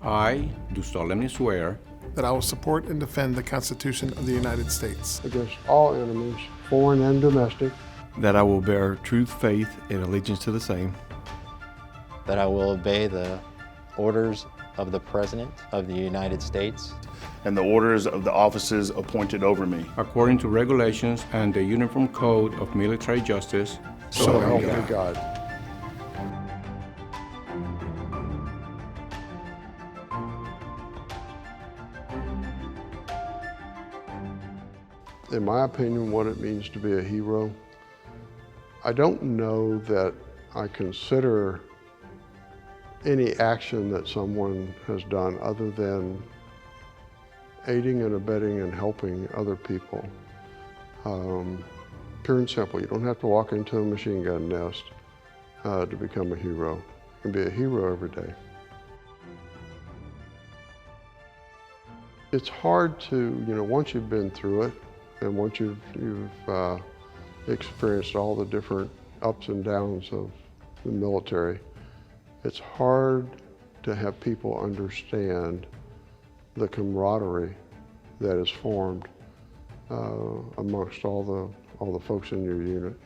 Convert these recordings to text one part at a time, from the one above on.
I do solemnly swear that I will support and defend the Constitution of the United States against all enemies, foreign and domestic, that I will bear true faith and allegiance to the same, that I will obey the orders of the President of the United States and the orders of the officers appointed over me, according to regulations and the Uniform Code of Military Justice. So help me God. In my opinion, what it means to be a hero, I don't know that I consider any action that someone has done other than aiding and abetting and helping other people. Pure and simple. You don't have to walk into a machine gun nest to become a hero. You can be a hero every day. It's hard to, once you've been through it, and once you've experienced all the different ups and downs of the military, it's hard to have people understand the camaraderie that is formed amongst all the folks in your unit.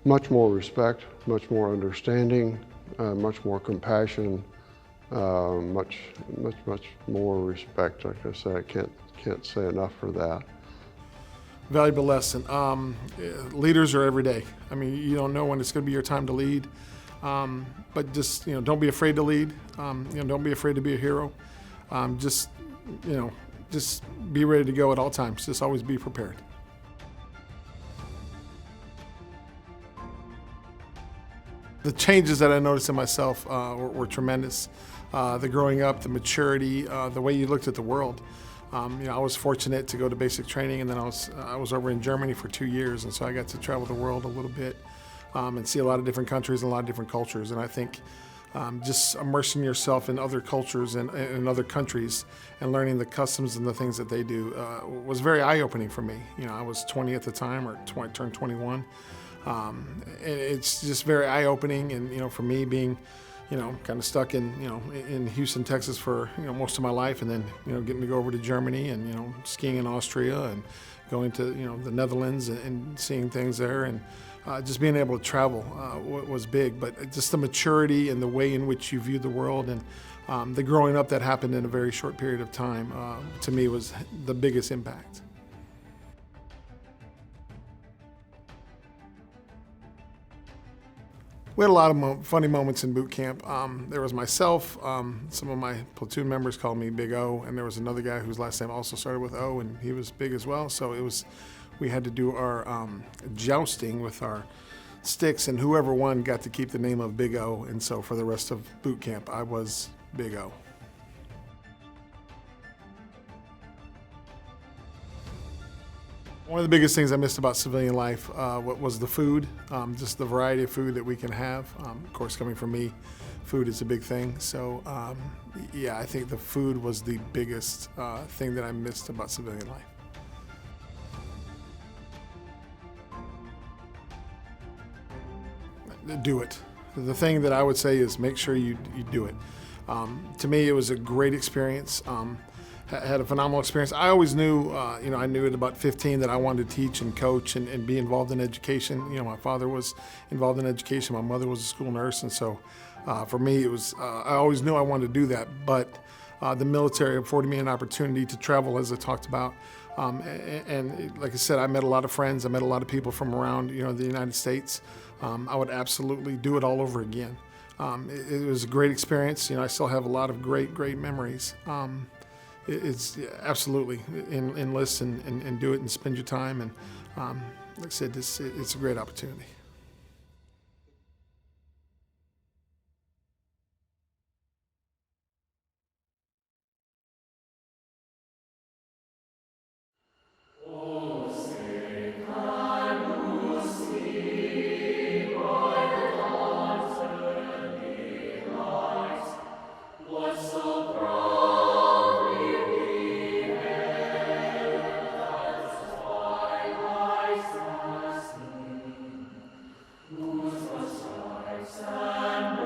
Much more respect, much more understanding, much more compassion, much more respect. Like I said, I can't say enough for that. Valuable lesson. Leaders are every day. I mean, you don't know when it's going to be your time to lead, but just don't be afraid to lead. Don't be afraid to be a hero. Just be ready to go at all times. Just always be prepared. The changes that I noticed in myself were tremendous. The growing up, the maturity, the way you looked at the world. I was fortunate to go to basic training, and then I was over in Germany for 2 years, and so I got to travel the world a little bit and see a lot of different countries and a lot of different cultures. And I think just immersing yourself in other cultures and in other countries and learning the customs and the things that they do was very eye-opening for me. I was 20 at the time, or turned 21. It's just very eye-opening, and for me being kind of stuck in Houston, Texas for most of my life, and then getting to go over to Germany and skiing in Austria and going to the Netherlands and seeing things there, and just being able to travel was big. But just the maturity and the way in which you view the world and the growing up that happened in a very short period of time to me was the biggest impact. We had a lot of funny moments in boot camp. There was myself, some of my platoon members called me Big O, and there was another guy whose last name also started with O, and he was big as well. So we had to do our jousting with our sticks, and whoever won got to keep the name of Big O. And so for the rest of boot camp, I was Big O. One of the biggest things I missed about civilian life was the food, just the variety of food that we can have. Of course, coming from me, food is a big thing. So yeah, I think the food was the biggest thing that I missed about civilian life. Do it. The thing that I would say is make sure you do it. To me, it was a great experience. Had a phenomenal experience. I always knew, I knew at about 15 that I wanted to teach and coach and be involved in education. My father was involved in education. My mother was a school nurse. And so for me, it was, I always knew I wanted to do that. But the military afforded me an opportunity to travel, as I talked about. And like I said, I met a lot of friends. I met a lot of people from around, the United States. I would absolutely do it all over again. It was a great experience. I still have a lot of great memories. It's absolutely enlist and do it and spend your time. And like I said, it's a great opportunity. Whose was stripes and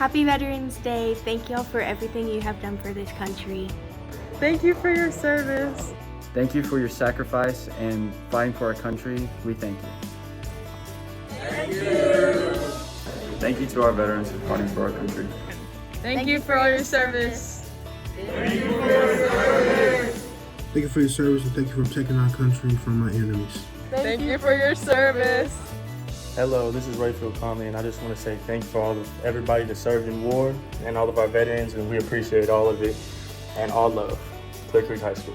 Happy Veterans Day. Thank y'all for everything you have done for this country. Thank you for your service. Thank you for your sacrifice and fighting for our country. We thank you. Thank you. Thank you to our veterans for fighting for our country. Thank you for all your service. Thank you for your service and thank you for protecting our country from my enemies. Thank you for your service. Hello, this is Rayfield Conley, and I just want to say thank you for everybody that served in war and all of our veterans, and we appreciate all of it and all love. Clear Creek High School.